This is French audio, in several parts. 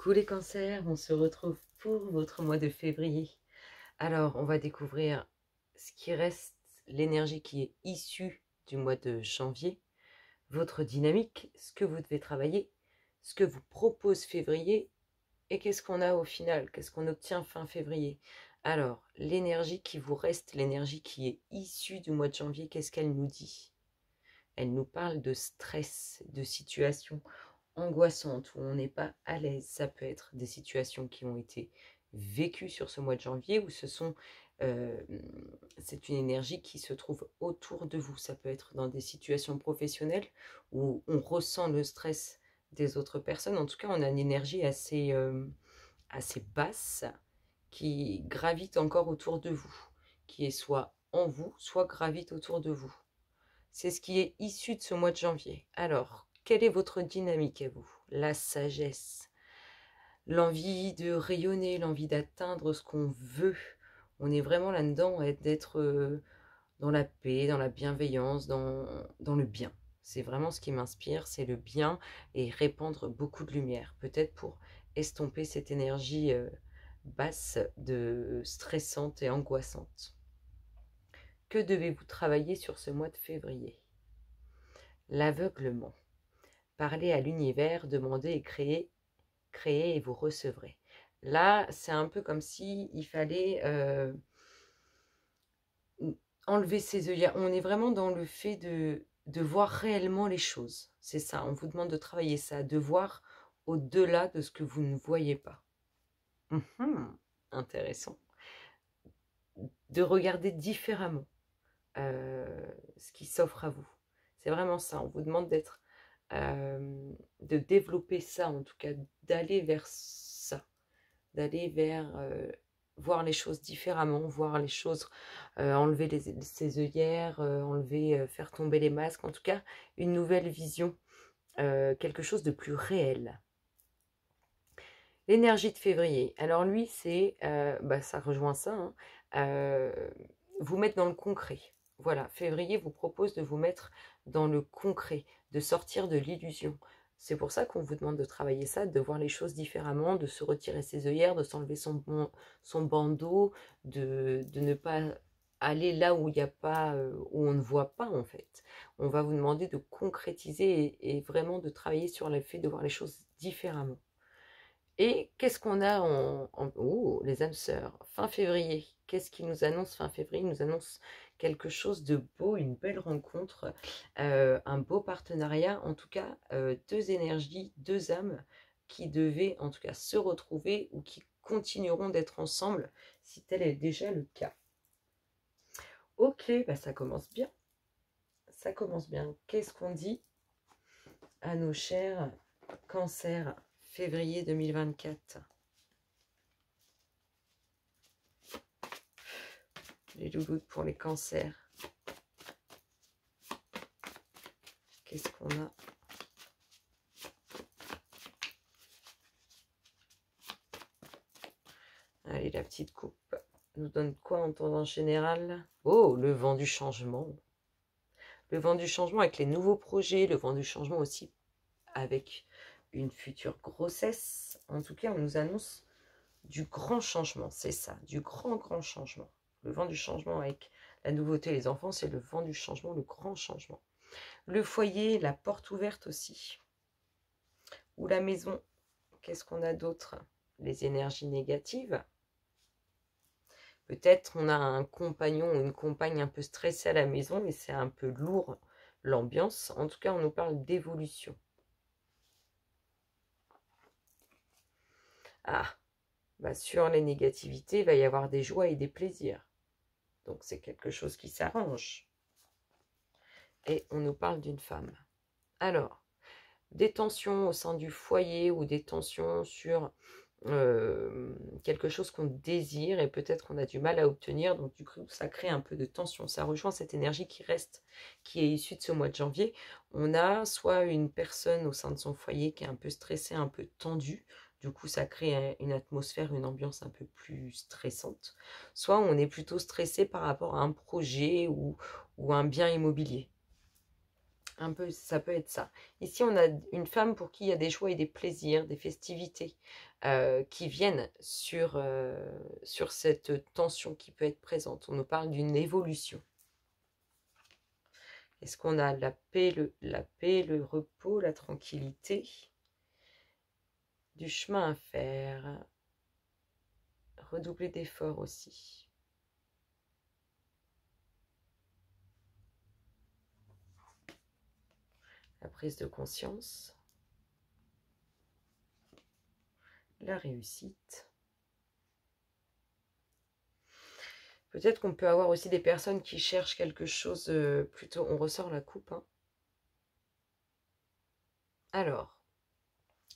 Coucou les cancers, on se retrouve pour votre mois de février. Alors, on va découvrir ce qui reste, l'énergie qui est issue du mois de janvier, votre dynamique, ce que vous devez travailler, ce que vous propose février et qu'est-ce qu'on a au final, qu'est-ce qu'on obtient fin février. Alors, l'énergie qui vous reste, l'énergie qui est issue du mois de janvier, qu'est-ce qu'elle nous dit? Elle nous parle de stress, de situations angoissantes, où on n'est pas à l'aise. Ça peut être des situations qui ont été vécues sur ce mois de janvier, où c'est une énergie qui se trouve autour de vous. Ça peut être dans des situations professionnelles où on ressent le stress des autres personnes. En tout cas, on a une énergie assez basse qui gravite encore autour de vous, qui est soit en vous, soit gravite autour de vous. C'est ce qui est issu de ce mois de janvier. Alors, quelle est votre dynamique à vous? La sagesse, l'envie de rayonner, l'envie d'atteindre ce qu'on veut. On est vraiment là-dedans, d'être dans la paix, dans la bienveillance, dans le bien. C'est vraiment ce qui m'inspire, c'est le bien et répandre beaucoup de lumière. Peut-être pour estomper cette énergie basse, stressante et angoissante. Que devez-vous travailler sur ce mois de février? L'aveuglement. Parlez à l'univers, demandez et créez, créez et vous recevrez. Là, c'est un peu comme si il fallait enlever ses œillères. On est vraiment dans le fait de voir réellement les choses. C'est ça, on vous demande de travailler ça, de voir au-delà de ce que vous ne voyez pas. Intéressant. De regarder différemment ce qui s'offre à vous. C'est vraiment ça, on vous demande de développer ça, en tout cas d'aller vers ça, d'aller vers voir les choses différemment, voir les choses, enlever ses œillères, faire tomber les masques, en tout cas une nouvelle vision, quelque chose de plus réel. L'énergie de février, alors lui c'est, ça rejoint ça, hein, vous mettre dans le concret. Voilà, février vous propose de vous mettre dans le concret, de sortir de l'illusion. C'est pour ça qu'on vous demande de travailler ça, de voir les choses différemment, de se retirer ses œillères, de s'enlever son bandeau, de ne pas aller là où il n'y a pas, où on ne voit pas en fait. On va vous demander de concrétiser et vraiment de travailler sur le fait de voir les choses différemment. Et qu'est-ce qu'on a Oh, les âmes sœurs, fin février. Qu'est-ce qui nous annonce fin février? Il nous annonce quelque chose de beau, une belle rencontre, un beau partenariat. En tout cas, deux énergies, deux âmes qui devaient en tout cas se retrouver ou qui continueront d'être ensemble si tel est déjà le cas. Ok, ça commence bien. Ça commence bien. Qu'est-ce qu'on dit à nos chers cancers? Février 2024. Les louloutes pour les cancers. Qu'est-ce qu'on a? Allez, la petite coupe nous donne quoi en tendance générale? Oh, le vent du changement. Le vent du changement avec les nouveaux projets, le vent du changement aussi avec une future grossesse. En tout cas, on nous annonce du grand changement, c'est ça, du grand changement. Le vent du changement avec la nouveauté, les enfants, c'est le vent du changement, le grand changement. Le foyer, la porte ouverte aussi. Ou la maison, qu'est-ce qu'on a d'autre? Les énergies négatives. Peut-être on a un compagnon ou une compagne un peu stressée à la maison et c'est un peu lourd l'ambiance. En tout cas, on nous parle d'évolution. Ah, sur les négativités, il va y avoir des joies et des plaisirs. Donc c'est quelque chose qui s'arrange. Et on nous parle d'une femme. Alors, des tensions au sein du foyer ou des tensions sur quelque chose qu'on désire et peut-être qu'on a du mal à obtenir. Donc du coup, ça crée un peu de tension. Ça rejoint cette énergie qui reste, qui est issue de ce mois de janvier. On a soit une personne au sein de son foyer qui est un peu stressée, un peu tendue. Du coup, ça crée une atmosphère, une ambiance un peu plus stressante. Soit on est plutôt stressé par rapport à un projet ou un bien immobilier. Un peu, ça peut être ça. Ici, on a une femme pour qui il y a des joies et des plaisirs, des festivités qui viennent sur cette tension qui peut être présente. On nous parle d'une évolution. Est-ce qu'on a la paix, le repos, la tranquillité, du chemin à faire, redoubler d'efforts aussi. La prise de conscience, la réussite. Peut-être qu'on peut avoir aussi des personnes qui cherchent quelque chose, plutôt, on ressort la coupe. Hein. Alors,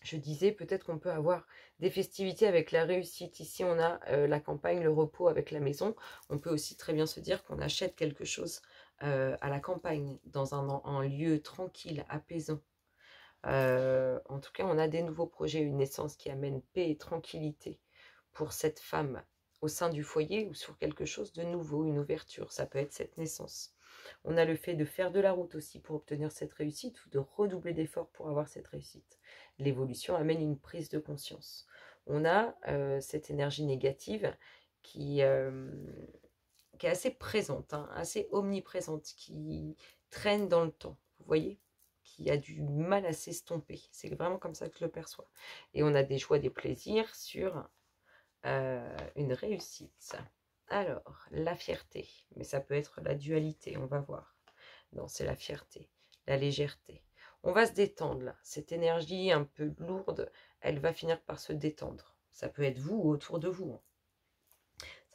je disais peut-être qu'on peut avoir des festivités avec la réussite. Ici, on a la campagne, le repos avec la maison. On peut aussi très bien se dire qu'on achète quelque chose à la campagne, dans un lieu tranquille, apaisant. En tout cas, on a des nouveaux projets, une naissance qui amène paix et tranquillité pour cette femme au sein du foyer ou sur quelque chose de nouveau, une ouverture. Ça peut être cette naissance. On a le fait de faire de la route aussi pour obtenir cette réussite ou de redoubler d'efforts pour avoir cette réussite. L'évolution amène une prise de conscience. On a cette énergie négative qui est assez présente, hein, assez omniprésente, qui traîne dans le temps, vous voyez, qui a du mal à s'estomper. C'est vraiment comme ça que je le perçois. Et on a des joies, des plaisirs sur une réussite. Alors, la fierté, mais ça peut être la dualité, on va voir. Non, c'est la fierté, la légèreté. On va se détendre là. Cette énergie un peu lourde, elle va finir par se détendre. Ça peut être vous ou autour de vous. Hein.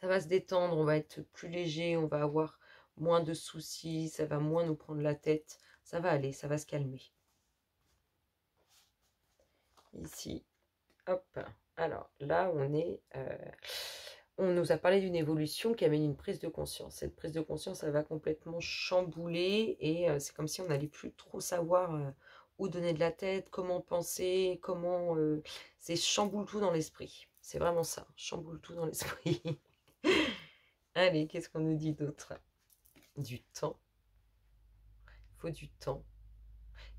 Ça va se détendre, on va être plus léger, on va avoir moins de soucis, ça va moins nous prendre la tête. Ça va aller, ça va se calmer. Ici, hop. Alors là, on nous a parlé d'une évolution qui amène une prise de conscience. Cette prise de conscience, elle va complètement chambouler et c'est comme si on n'allait plus trop savoir où donner de la tête, comment penser, comment... c'est chamboule tout dans l'esprit. C'est vraiment ça, chamboule tout dans l'esprit. Allez, qu'est-ce qu'on nous dit d'autre? Du temps. Il faut du temps.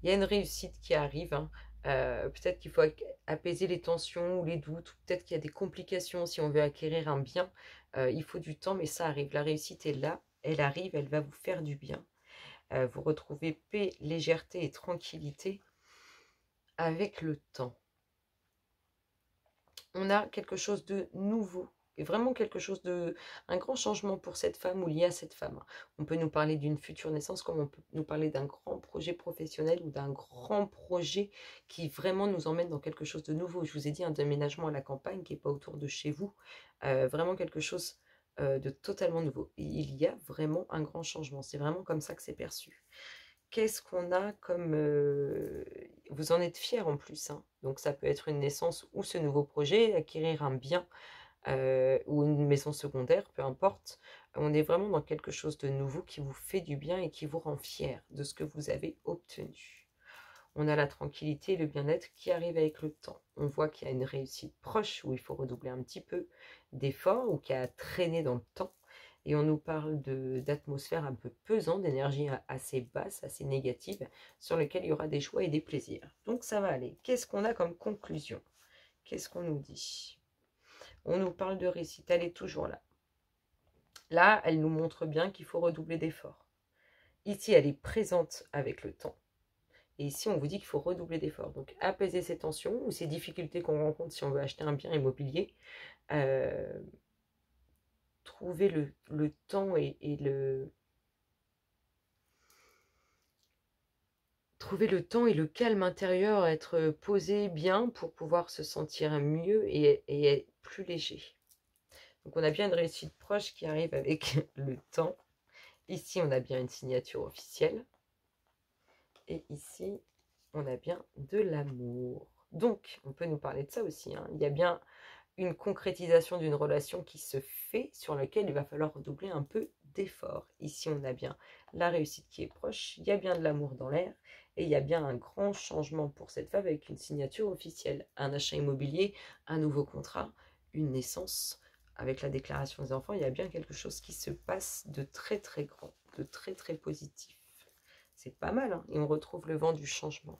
Il y a une réussite qui arrive. Hein. Peut-être qu'il faut apaiser les tensions ou les doutes. Ou peut-être qu'il y a des complications si on veut acquérir un bien. Il faut du temps, mais ça arrive. La réussite est là. Elle arrive, elle va vous faire du bien. Vous retrouvez paix, légèreté et tranquillité avec le temps. On a quelque chose de nouveau. Et vraiment quelque chose de... un grand changement pour cette femme ou lié à cette femme. On peut nous parler d'une future naissance comme on peut nous parler d'un grand projet professionnel ou d'un grand projet qui vraiment nous emmène dans quelque chose de nouveau. Je vous ai dit un déménagement à la campagne qui n'est pas autour de chez vous. Vraiment quelque chose de totalement nouveau. Et il y a vraiment un grand changement. C'est vraiment comme ça que c'est perçu. Qu'est-ce qu'on a comme... vous en êtes fiers en plus. Hein. Donc ça peut être une naissance ou ce nouveau projet, acquérir un bien ou une maison secondaire, peu importe. On est vraiment dans quelque chose de nouveau qui vous fait du bien et qui vous rend fier de ce que vous avez obtenu. On a la tranquillité et le bien-être qui arrive avec le temps. On voit qu'il y a une réussite proche où il faut redoubler un petit peu d'efforts ou qui a traîné dans le temps. Et on nous parle d'atmosphère un peu pesante, d'énergie assez basse, assez négative, sur lequel il y aura des choix et des plaisirs. Donc ça va aller. Qu'est-ce qu'on a comme conclusion? Qu'est-ce qu'on nous dit? On nous parle de réussite, elle est toujours là. Là, elle nous montre bien qu'il faut redoubler d'efforts. Ici, elle est présente avec le temps. Et ici, on vous dit qu'il faut redoubler d'efforts. Donc, apaiser ces tensions ou ces difficultés qu'on rencontre si on veut acheter un bien immobilier. Trouver le temps et le... Trouver le temps et le calme intérieur, être posé bien pour pouvoir se sentir mieux et être plus léger. Donc, on a bien une réussite proche qui arrive avec le temps. Ici, on a bien une signature officielle. Et ici, on a bien de l'amour. Donc, on peut nous parler de ça aussi. Hein. Il y a bien une concrétisation d'une relation qui se fait, sur laquelle il va falloir redoubler un peu d'efforts. Ici, on a bien la réussite qui est proche. Il y a bien de l'amour dans l'air. Et il y a bien un grand changement pour cette femme avec une signature officielle. Un achat immobilier, un nouveau contrat, une naissance. Avec la déclaration des enfants, il y a bien quelque chose qui se passe de très très grand, de très très positif. C'est pas mal, hein, et on retrouve le vent du changement.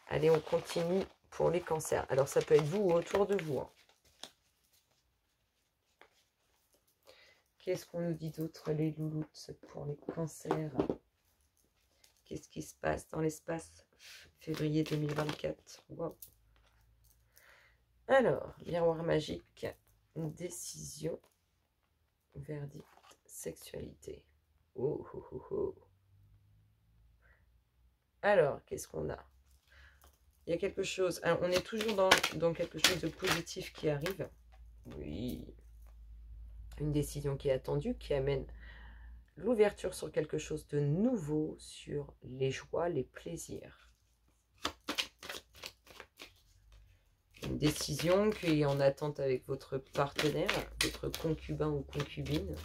Allez, on continue pour les cancers. Alors, ça peut être vous ou autour de vous. Hein. Qu'est-ce qu'on nous dit d'autre, les louloutes, pour les cancers? Qu'est-ce qui se passe dans l'espace? Février 2024. Wow. Alors, miroir magique, décision, verdict, sexualité. Oh, oh, oh, oh. Alors, qu'est-ce qu'on a? Il y a quelque chose. Alors, on est toujours dans quelque chose de positif qui arrive. Oui. Une décision qui est attendue, qui amène l'ouverture sur quelque chose de nouveau, sur les joies, les plaisirs. Une décision qui est en attente avec votre partenaire, votre concubin ou concubine.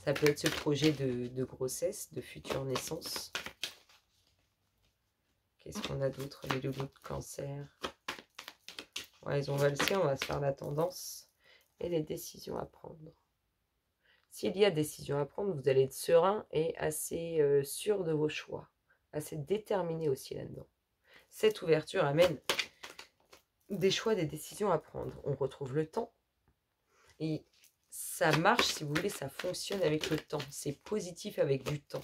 Ça peut être ce projet de grossesse, de future naissance. Qu'est-ce qu'on a d'autre? Les loulous de cancer. Ouais, ils ont valsé, on va se faire la tendance. Et les décisions à prendre. S'il y a décisions à prendre, vous allez être serein et assez sûr de vos choix. Assez déterminé aussi là-dedans. Cette ouverture amène des choix, des décisions à prendre. On retrouve le temps. Et ça marche, si vous voulez, ça fonctionne avec le temps. C'est positif avec du temps.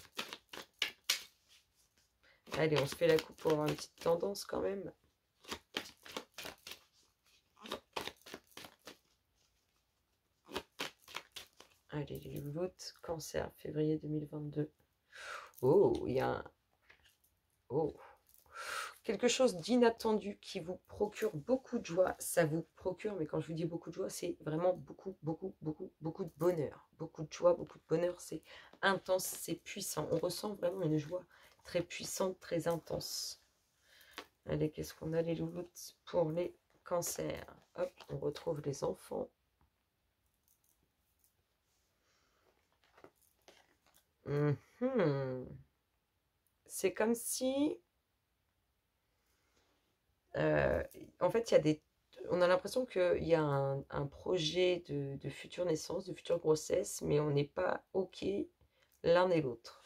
Allez, on se fait la coupe pour avoir une petite tendance quand même. Allez, les louloutes, cancer, février 2022. Oh, il y a un... Oh, quelque chose d'inattendu qui vous procure beaucoup de joie. Ça vous procure, mais quand je vous dis beaucoup de joie, c'est vraiment beaucoup de bonheur. Beaucoup de joie, beaucoup de bonheur. C'est intense, c'est puissant. On ressent vraiment une joie très puissante, très intense. Allez, qu'est-ce qu'on a les louloutes pour les cancers? Hop, on retrouve les enfants. C'est comme si... en fait, il y a des... On a l'impression qu'il y a un projet de future naissance, de future grossesse, mais on n'est pas OK l'un et l'autre.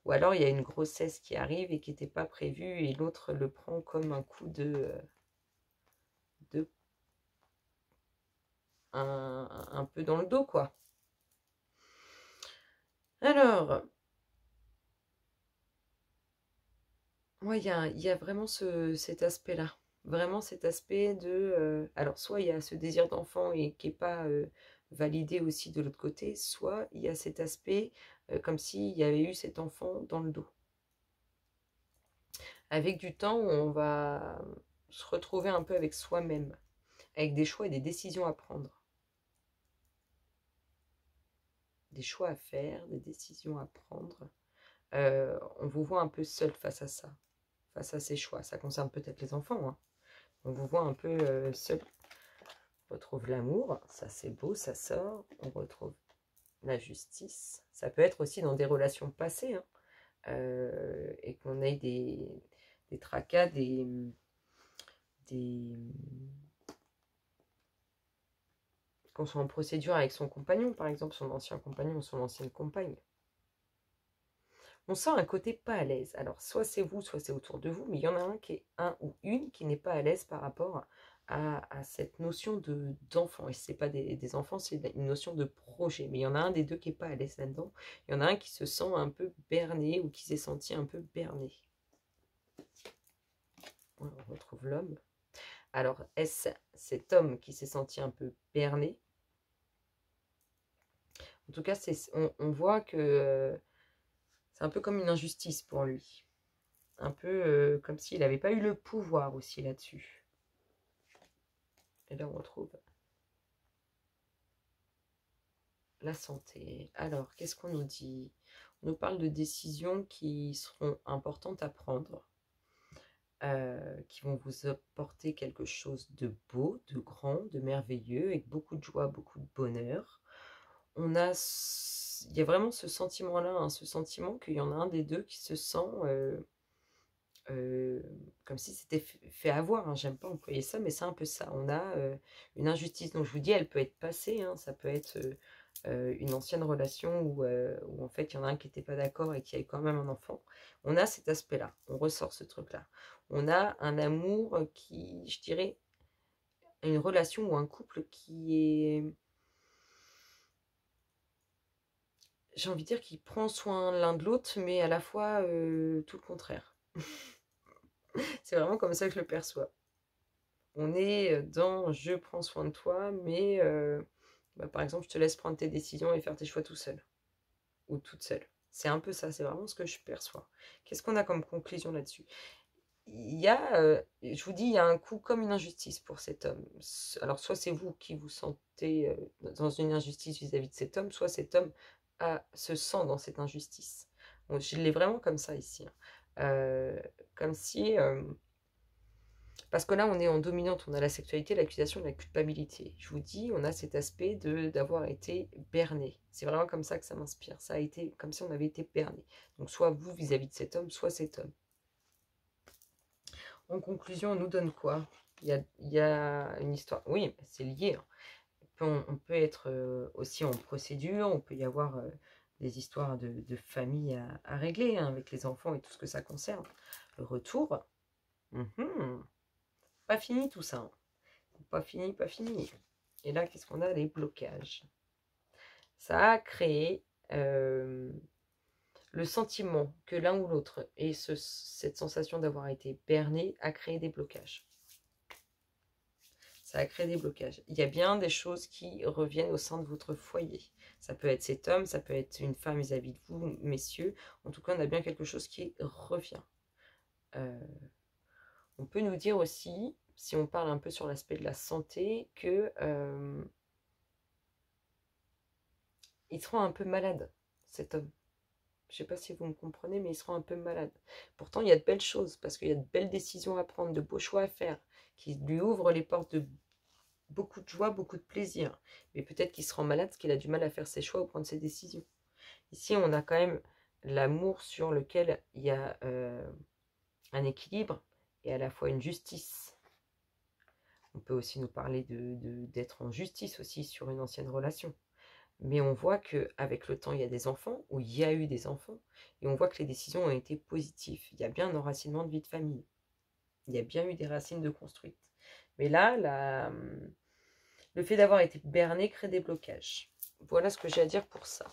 Ou alors, il y a une grossesse qui arrive et qui n'était pas prévue, et l'autre le prend comme un coup un peu dans le dos, quoi. Alors... Ouais, il y a vraiment cet aspect-là. Vraiment cet aspect de... alors, soit il y a ce désir d'enfant et qui n'est pas validé aussi de l'autre côté, soit il y a cet aspect comme s'il y avait eu cet enfant dans le dos. Avec du temps, on va se retrouver un peu avec soi-même, avec des choix et des décisions à prendre. Des choix à faire, des décisions à prendre. On vous voit un peu seul face à ça. Face à ces choix. Ça concerne peut-être les enfants. Hein. On vous voit un peu seul. On retrouve l'amour. Ça, c'est beau, ça sort. On retrouve la justice. Ça peut être aussi dans des relations passées. Hein. Et qu'on ait des tracas, qu'on soit en procédure avec son compagnon, par exemple, son ancien compagnon ou son ancienne compagne. On sent un côté pas à l'aise. Alors, soit c'est vous, soit c'est autour de vous, mais il y en a un ou une qui n'est pas à l'aise par rapport à cette notion d'enfant. Et ce n'est pas des enfants, c'est une notion de projet. Mais il y en a un des deux qui n'est pas à l'aise là-dedans. Il y en a un qui se sent un peu berné ou qui s'est senti un peu berné. On retrouve l'homme. Alors, est-ce cet homme qui s'est senti un peu berné? En tout cas, on voit que... c'est un peu comme une injustice pour lui. Un peu comme s'il n'avait pas eu le pouvoir aussi là-dessus. Et là, on retrouve la santé. Alors, qu'est-ce qu'on nous dit? On nous parle de décisions qui seront importantes à prendre, qui vont vous apporter quelque chose de beau, de grand, de merveilleux, avec beaucoup de joie, beaucoup de bonheur. Il y a vraiment ce sentiment-là, hein, ce sentiment qu'il y en a un des deux qui se sent comme si c'était fait avoir, hein. J'aime pas employer ça, mais c'est un peu ça. On a une injustice, donc je vous dis, elle peut être passée, hein. Ça peut être une ancienne relation où en fait il y en a un qui n'était pas d'accord et qui a eu quand même un enfant. On a cet aspect-là, on ressort ce truc-là. On a un amour qui, je dirais, une relation ou un couple qui est, j'ai envie de dire, qui prend soin l'un de l'autre, mais à la fois tout le contraire. C'est vraiment comme ça que je le perçois. On est dans je prends soin de toi, mais bah, par exemple, je te laisse prendre tes décisions et faire tes choix tout seul ou toute seule. C'est un peu ça, c'est vraiment ce que je perçois. Qu'est-ce qu'on a comme conclusion là-dessus? Il y a, je vous dis, il y a un coup comme une injustice pour cet homme. Alors, soit c'est vous qui vous sentez dans une injustice vis-à-vis de cet homme, soit cet homme se sent dans cette injustice. Bon, je l'ai vraiment comme ça ici, hein. Comme si parce que là, on est en dominante, on a la sexualité, l'accusation, la culpabilité. Je vous dis, on a cet aspect d'avoir été berné. C'est vraiment comme ça que ça m'inspire. Ça a été comme si on avait été berné. Donc, soit vous vis-à-vis de cet homme, soit cet homme. En conclusion, on nous donne quoi? Il y a une histoire. Oui, c'est lié, hein. On peut être aussi en procédure, on peut y avoir des histoires de famille à régler, hein, avec les enfants et tout ce que ça concerne. Le retour. Pas fini tout ça, hein. Pas fini, pas fini. Et là, qu'est-ce qu'on a? Les blocages. Ça a créé le sentiment que l'un ou l'autre et cette sensation d'avoir été berné a créé des blocages. Ça a créé des blocages. Il y a bien des choses qui reviennent au sein de votre foyer. Ça peut être cet homme, ça peut être une femme vis-à-vis de vous, messieurs. En tout cas, on a bien quelque chose qui revient. On peut nous dire aussi, si on parle un peu sur l'aspect de la santé, que il sera un peu malade, cet homme. Je ne sais pas si vous me comprenez, mais il sera un peu malade. Pourtant, il y a de belles choses, parce qu'il y a de belles décisions à prendre, de beaux choix à faire, qui lui ouvrent les portes de beaucoup de joie, beaucoup de plaisir. Mais peut-être qu'il se rend malade parce qu'il a du mal à faire ses choix ou prendre ses décisions. Ici, on a quand même l'amour sur lequel il y a un équilibre et à la fois une justice. On peut aussi nous parler d'être en justice aussi sur une ancienne relation. Mais on voit qu'avec le temps, il y a des enfants, ou il y a eu des enfants, et on voit que les décisions ont été positives. Il y a bien un enracinement de vie de famille. Il y a bien eu des racines de construites. Mais là, le fait d'avoir été berné crée des blocages. Voilà ce que j'ai à dire pour ça.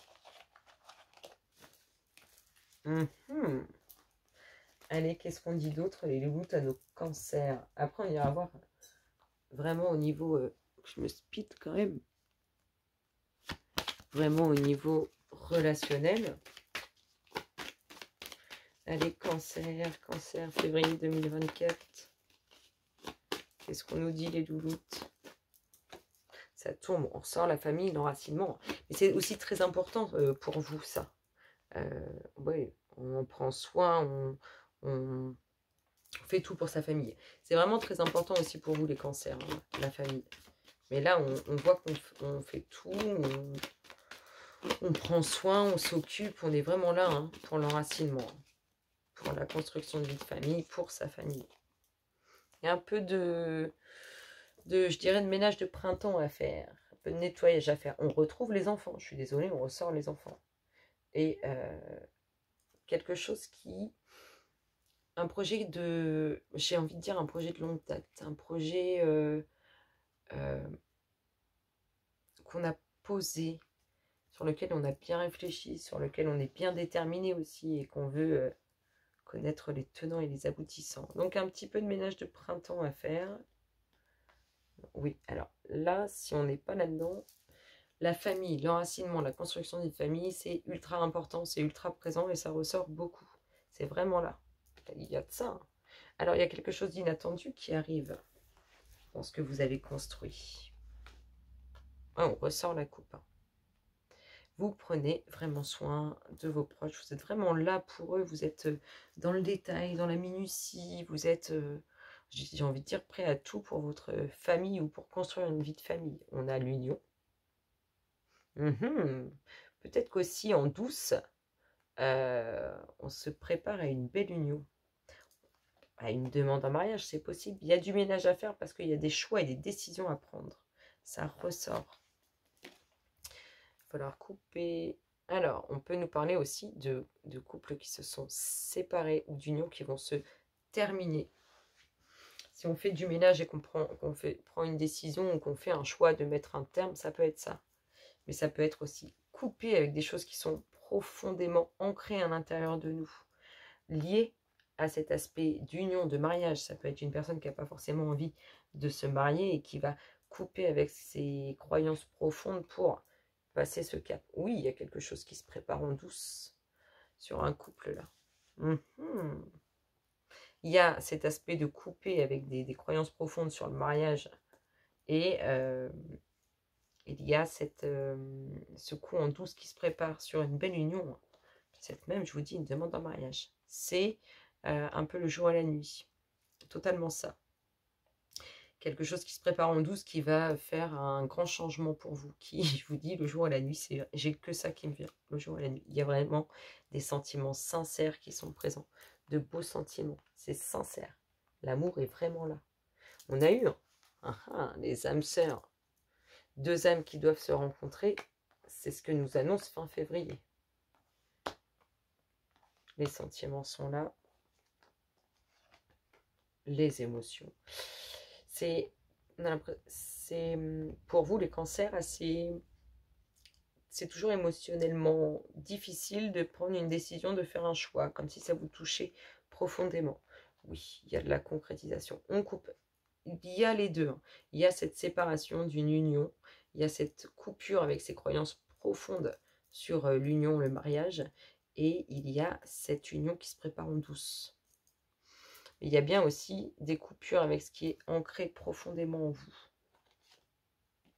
Allez, qu'est-ce qu'on dit d'autre? Les limites à nos cancers. Après, on ira voir vraiment au niveau... je me speed quand même. Vraiment au niveau relationnel. Allez, cancer, février 2024. Qu'est-ce qu'on nous dit, les louloutes? Ça tourne, on ressort la famille, l'enracinement. Mais c'est aussi très important pour vous, ça. Ouais, on en prend soin, on fait tout pour sa famille. C'est vraiment très important aussi pour vous, les cancers, hein, la famille. Mais là, on voit qu'on fait tout, on prend soin, on s'occupe, on est vraiment là, hein, pour l'enracinement, pour la construction de vie de famille, pour sa famille. Il y a un peu je dirais, de ménage de printemps à faire, un peu de nettoyage à faire. On retrouve les enfants, je suis désolée, on ressort les enfants. Et quelque chose qui... Un projet de... J'ai envie de dire un projet de longue date, un projet qu'on a posé, sur lequel on a bien réfléchi, sur lequel on est bien déterminé aussi et qu'on veut connaître les tenants et les aboutissants. Donc un petit peu de ménage de printemps à faire. Oui, alors là, si on n'est pas là-dedans, la famille, l'enracinement, la construction d'une famille, c'est ultra important, c'est ultra présent et ça ressort beaucoup. C'est vraiment là. Il y a de ça, hein. Alors, il y a quelque chose d'inattendu qui arrive dans ce que vous avez construit. Ah, on ressort la coupe, hein. Vous prenez vraiment soin de vos proches. Vous êtes vraiment là pour eux. Vous êtes dans le détail, dans la minutie. Vous êtes, j'ai envie de dire, prêt à tout pour votre famille ou pour construire une vie de famille. On a l'union. Peut-être qu'aussi en douce, on se prépare à une belle union. à une demande en mariage, c'est possible. Il y a du ménage à faire parce qu'il y a des choix et des décisions à prendre. Ça ressort. Il va falloir couper. Alors, on peut nous parler aussi de couples qui se sont séparés ou d'unions qui vont se terminer. Si on fait du ménage et qu'on prend une décision ou qu'on fait un choix de mettre un terme, ça peut être ça. Mais ça peut être aussi couper avec des choses qui sont profondément ancrées à l'intérieur de nous, liées à cet aspect d'union, de mariage. Ça peut être une personne qui n'a pas forcément envie de se marier et qui va couper avec ses croyances profondes pour passer ce cap. Oui, il y a quelque chose qui se prépare en douce sur un couple là. Il y a cet aspect de couper avec des croyances profondes sur le mariage et il y a ce coup en douce qui se prépare sur une belle union. C'est même, je vous dis, une demande en mariage. C'est un peu le jour et la nuit. Totalement ça. Quelque chose qui se prépare en douce qui va faire un grand changement pour vous. Qui, je vous dis, le jour et la nuit, j'ai que ça qui me vient. Le jour et la nuit. Il y a vraiment des sentiments sincères qui sont présents. De beaux sentiments. C'est sincère. L'amour est vraiment là. On a eu les âmes sœurs. Deux âmes qui doivent se rencontrer. C'est ce que nous annonce fin février. Les sentiments sont là. Les émotions. C'est pour vous les cancers, c'est toujours émotionnellement difficile de prendre une décision, de faire un choix, comme si ça vous touchait profondément. Oui, il y a de la concrétisation. On coupe. Il y a les deux. Il y a cette séparation d'une union. Il y a cette coupure avec ses croyances profondes sur l'union, le mariage. Et il y a cette union qui se prépare en douce. Il y a bien aussi des coupures avec ce qui est ancré profondément en vous.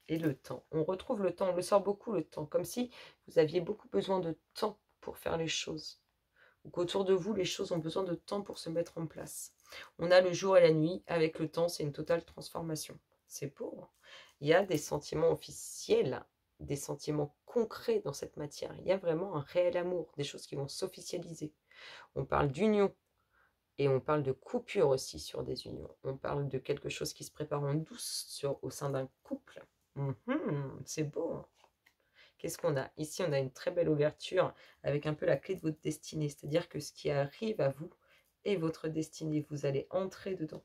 Et le temps. On retrouve le temps, on le sort beaucoup le temps. Comme si vous aviez beaucoup besoin de temps pour faire les choses. Ou qu'autour de vous, les choses ont besoin de temps pour se mettre en place. On a le jour et la nuit. Avec le temps, c'est une totale transformation. C'est beau. Il y a des sentiments officiels, des sentiments concrets dans cette matière. Il y a vraiment un réel amour, des choses qui vont s'officialiser. On parle d'union. Et on parle de coupure aussi sur des unions. On parle de quelque chose qui se prépare en douce au sein d'un couple. C'est beau. Hein. Qu'est-ce qu'on a? Ici, on a une très belle ouverture avec un peu la clé de votre destinée. C'est-à-dire que ce qui arrive à vous est votre destinée. Vous allez entrer dedans.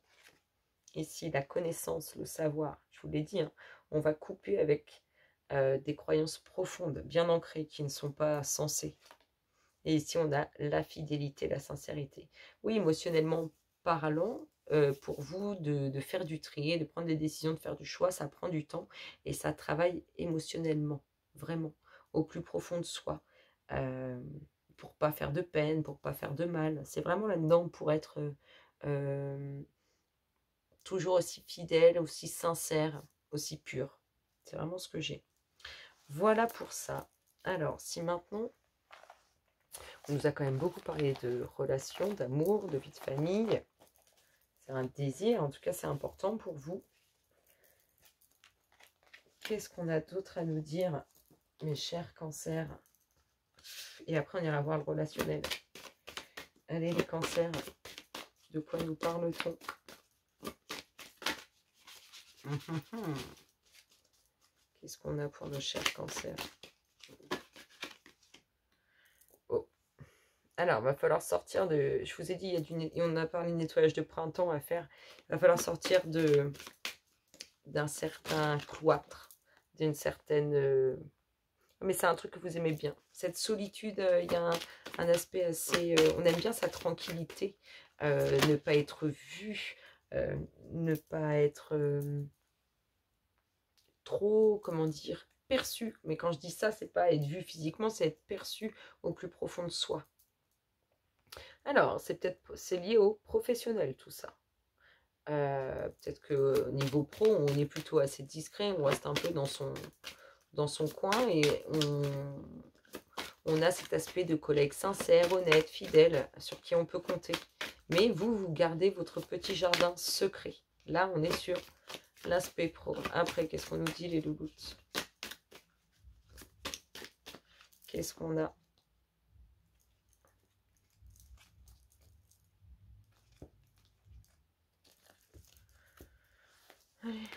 Ici, la connaissance, le savoir. Je vous l'ai dit, hein, on va couper avec des croyances profondes, bien ancrées, qui ne sont pas sensées. Et ici, on a la fidélité, la sincérité. Oui, émotionnellement parlant, pour vous, de faire du tri, de prendre des décisions, de faire du choix, ça prend du temps et ça travaille émotionnellement, vraiment, au plus profond de soi, pour pas faire de peine, pour pas faire de mal. C'est vraiment là-dedans pour être toujours aussi fidèle, aussi sincère, aussi pur. C'est vraiment ce que j'ai. Voilà pour ça. Alors, si maintenant... On nous a quand même beaucoup parlé de relations, d'amour, de vie de famille. C'est un désir, en tout cas c'est important pour vous. Qu'est-ce qu'on a d'autre à nous dire, mes chers cancers? Et après on ira voir le relationnel. Allez les cancers, de quoi nous parle-t-on? Qu'est-ce qu'on a pour nos chers cancers? Alors, il va falloir sortir de... Je vous ai dit, on a parlé de nettoyage de printemps à faire. Il va falloir sortir d'un certain cloître, d'une certaine... Mais c'est un truc que vous aimez bien. Cette solitude, il y a un aspect assez... on aime bien sa tranquillité. Ne pas être vu, ne pas être trop, comment dire, perçu. Mais quand je dis ça, c'est pas être vu physiquement, c'est être perçu au plus profond de soi. Alors, c'est lié au professionnel, tout ça. Peut-être qu'au niveau pro, on est plutôt assez discret, on reste un peu dans son coin et on a cet aspect de collègue sincère, honnête, fidèle, sur qui on peut compter. Mais vous gardez votre petit jardin secret. Là, on est sur l'aspect pro. Après, qu'est-ce qu'on nous dit, les louloutes? Qu'est-ce qu'on a? Allez.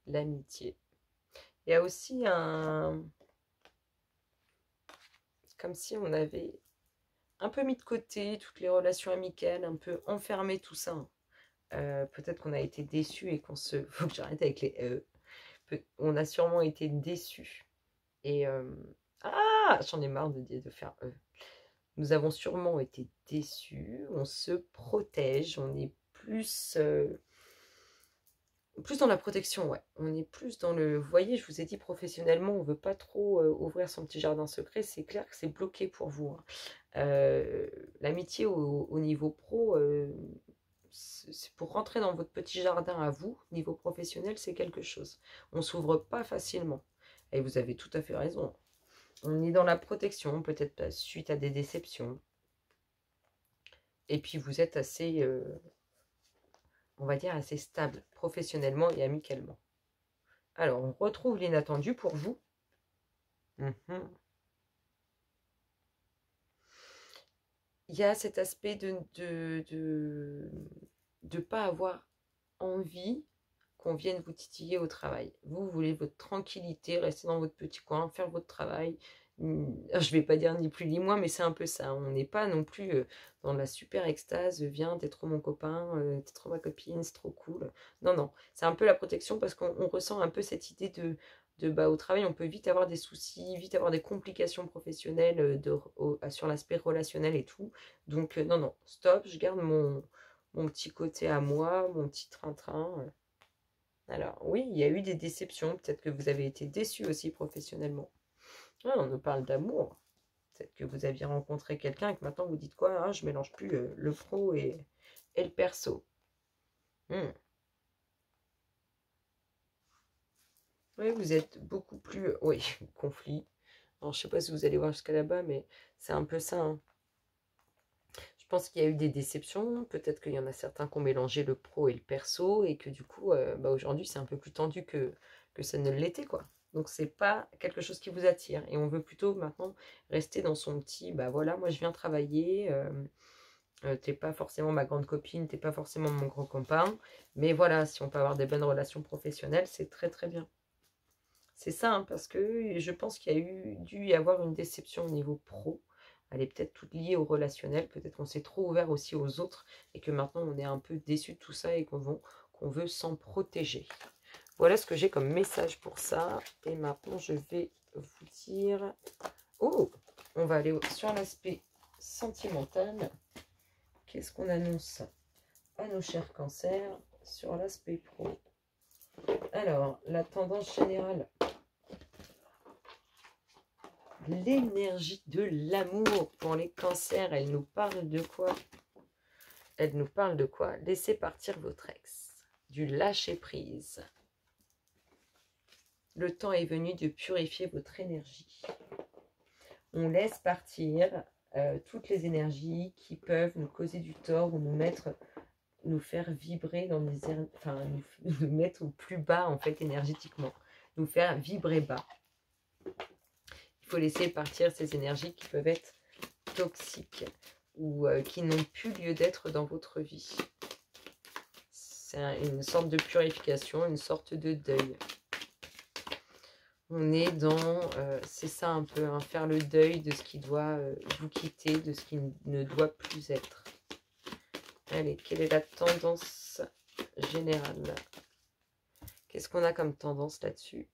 L'amitié. Il y a aussi un... Comme si on avait un peu mis de côté toutes les relations amicales, un peu enfermé tout ça. Peut-être qu'on a été déçus et qu'on se... Faut que j'arrête avec les on a sûrement été déçus. Et... Ah, j'en ai marre de faire Nous avons sûrement été déçus. On se protège. On est plus dans la protection, ouais. On est plus dans le... Vous voyez, je vous ai dit professionnellement, on veut pas trop ouvrir son petit jardin secret. C'est clair que c'est bloqué pour vous, hein. L'amitié au niveau pro, c'est pour rentrer dans votre petit jardin à vous, niveau professionnel, c'est quelque chose. On s'ouvre pas facilement. Et vous avez tout à fait raison. On est dans la protection, peut-être suite à des déceptions. Et puis vous êtes assez, on va dire, assez stable, professionnellement et amicalement. Alors, on retrouve l'inattendu pour vous. Il y a cet aspect de pas avoir envie qu'on vienne vous titiller au travail. Vous voulez votre tranquillité, rester dans votre petit coin, faire votre travail. Je vais pas dire ni plus ni moins, mais c'est un peu ça. On n'est pas non plus dans la super extase, viens, t'es trop mon copain, t'es trop ma copine, c'est trop cool. Non, non, c'est un peu la protection parce qu'on ressent un peu cette idée bah, au travail, on peut vite avoir des soucis, vite avoir des complications professionnelles sur l'aspect relationnel et tout. Donc, non, non, stop, je garde mon petit côté à moi, mon petit train-train. Alors, oui, il y a eu des déceptions. Peut-être que vous avez été déçus aussi professionnellement. Ah, on nous parle d'amour. Peut-être que vous aviez rencontré quelqu'un et que maintenant vous dites quoi, hein, je mélange plus le pro et le perso. Oui, vous êtes beaucoup plus... Oui, conflit. Alors, je sais pas si vous allez voir jusqu'à là-bas, mais c'est un peu ça, hein. Je pense qu'il y a eu des déceptions. Peut-être qu'il y en a certains qui ont mélangé le pro et le perso et que du coup, bah, aujourd'hui, c'est un peu plus tendu que ça ne l'était, quoi. Donc, c'est pas quelque chose qui vous attire. Et on veut plutôt maintenant rester dans son petit, bah voilà, moi je viens travailler, t'es pas forcément ma grande copine, t'es pas forcément mon grand copain, mais voilà, si on peut avoir des bonnes relations professionnelles, c'est très très bien. C'est ça, hein, parce que je pense qu'il y a dû y avoir une déception au niveau pro. Elle est peut-être toute liée au relationnel. Peut-être qu'on s'est trop ouvert aussi aux autres et que maintenant on est un peu déçu de tout ça et qu'on veut s'en protéger. Voilà ce que j'ai comme message pour ça. Et maintenant, je vais vous dire... Oh, on va aller sur l'aspect sentimental. Qu'est-ce qu'on annonce à nos chers cancers sur l'aspect pro? Alors, la tendance générale... L'énergie de l'amour pour les cancers, elle nous parle de quoi? Elle nous parle de quoi? Laissez partir votre ex. Du lâcher-prise. Le temps est venu de purifier votre énergie. On laisse partir toutes les énergies qui peuvent nous causer du tort ou nous faire vibrer dans des... Enfin, nous mettre au plus bas, en fait, énergétiquement. Nous faire vibrer bas. Il faut laisser partir ces énergies qui peuvent être toxiques ou qui n'ont plus lieu d'être dans votre vie. C'est une sorte de purification, une sorte de deuil. On est dans, c'est ça un peu, hein, faire le deuil de ce qui doit vous quitter, de ce qui ne doit plus être. Allez, quelle est la tendance générale? Qu'est-ce qu'on a comme tendance là-dessus?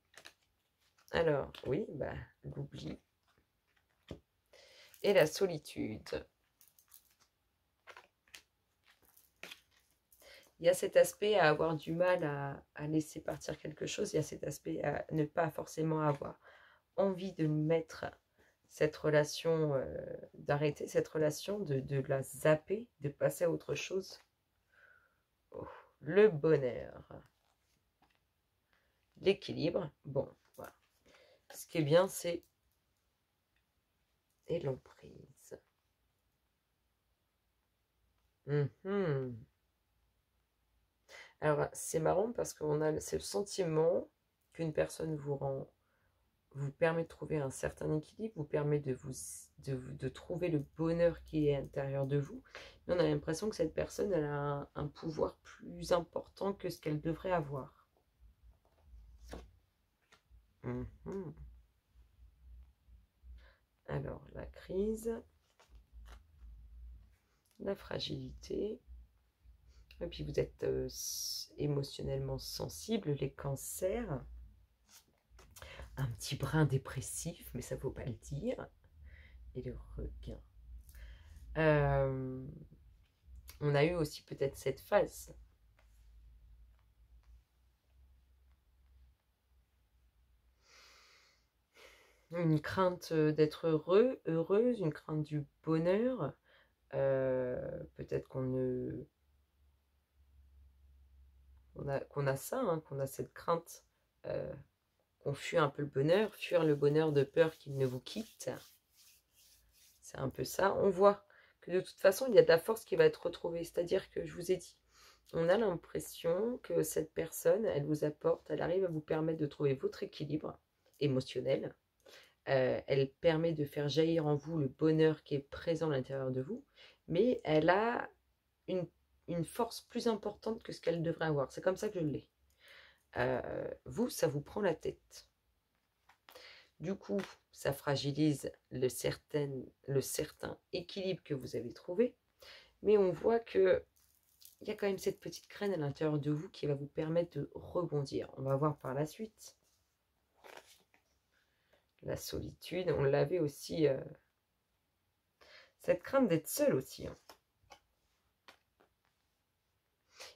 Alors, oui, bah, l'oubli et la solitude. Il y a cet aspect à avoir du mal à laisser partir quelque chose. Il y a cet aspect à ne pas forcément avoir envie de mettre cette relation, d'arrêter cette relation, de la zapper, de passer à autre chose. Oh, le bonheur. L'équilibre. Bon, voilà. Ce qui est bien, c'est... Et l'emprise. Alors, c'est marrant parce qu'on a ce sentiment qu'une personne vous rend vous permet de trouver un certain équilibre, vous permet de trouver le bonheur qui est à l'intérieur de vous. Mais on a l'impression que cette personne, elle a un pouvoir plus important que ce qu'elle devrait avoir. Alors, la crise, la fragilité, et puis vous êtes émotionnellement sensible, les cancers, un petit brin dépressif, mais ça ne faut pas le dire, et le requin. On a eu aussi peut-être cette phase. Une crainte d'être heureuse, une crainte du bonheur. Peut-être qu'on a ça, hein, qu'on a cette crainte, qu'on fuit un peu le bonheur, fuir le bonheur de peur qu'il ne vous quitte. C'est un peu ça. On voit que de toute façon, il y a de la force qui va être retrouvée. C'est-à-dire que, je vous ai dit, on a l'impression que cette personne, elle vous apporte, elle arrive à vous permettre de trouver votre équilibre émotionnel. Elle permet de faire jaillir en vous le bonheur qui est présent à l'intérieur de vous, mais elle a une force plus importante que ce qu'elle devrait avoir. C'est comme ça que je l'ai. Vous, ça vous prend la tête. Du coup, ça fragilise le certain équilibre que vous avez trouvé, mais on voit que il y a quand même cette petite graine à l'intérieur de vous qui va vous permettre de rebondir. On va voir par la suite. La solitude, on l'avait aussi, cette crainte d'être seul aussi. Hein.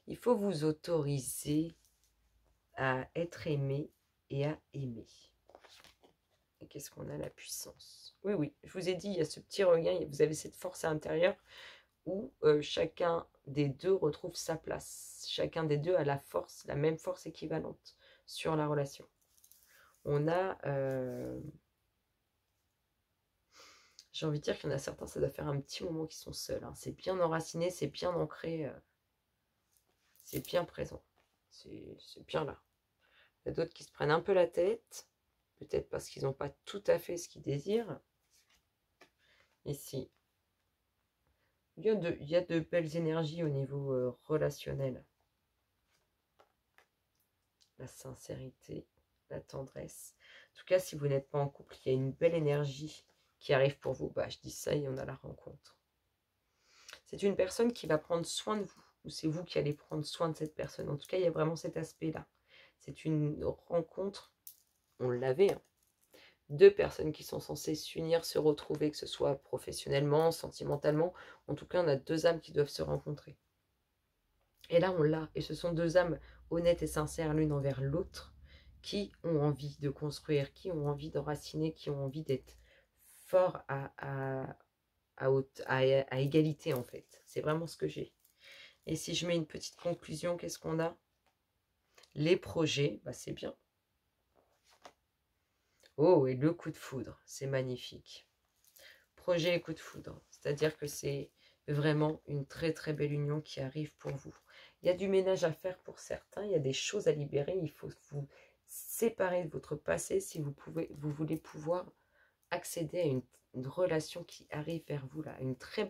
Il faut vous autoriser à être aimé et à aimer. Et qu'est-ce qu'on a? La puissance. Oui, oui, je vous ai dit, il y a ce petit regain, vous avez cette force à l'intérieur où chacun des deux retrouve sa place. Chacun des deux a la force, la même force équivalente sur la relation. On a... j'ai envie de dire qu'il y en a certains, ça doit faire un petit moment qu'ils sont seuls. Hein. C'est bien enraciné, c'est bien ancré, c'est bien présent. C'est bien là. Il y a d'autres qui se prennent un peu la tête, peut-être parce qu'ils n'ont pas tout à fait ce qu'ils désirent. Ici, il y a de belles énergies au niveau relationnel. La sincérité, la tendresse. En tout cas, si vous n'êtes pas en couple, il y a une belle énergie qui arrive pour vous. Bah, je dis ça et on a la rencontre. C'est une personne qui va prendre soin de vous, ou c'est vous qui allez prendre soin de cette personne. En tout cas, il y a vraiment cet aspect-là. C'est une rencontre, on l'avait, hein. Deux personnes qui sont censées s'unir, se retrouver, que ce soit professionnellement, sentimentalement. En tout cas, on a deux âmes qui doivent se rencontrer. Et là, on l'a. Et ce sont deux âmes honnêtes et sincères l'une envers l'autre qui ont envie de construire, qui ont envie d'enraciner, qui ont envie d'être forts à égalité, en fait. C'est vraiment ce que j'ai. Et si je mets une petite conclusion, qu'est-ce qu'on a? Les projets, bah c'est bien. Oh, et le coup de foudre, c'est magnifique. Projet et coup de foudre, c'est-à-dire que c'est vraiment une très très belle union qui arrive pour vous. Il y a du ménage à faire pour certains, il y a des choses à libérer, il faut vous séparer de votre passé si vous voulez pouvoir accéder à une relation qui arrive vers vous là, une très belle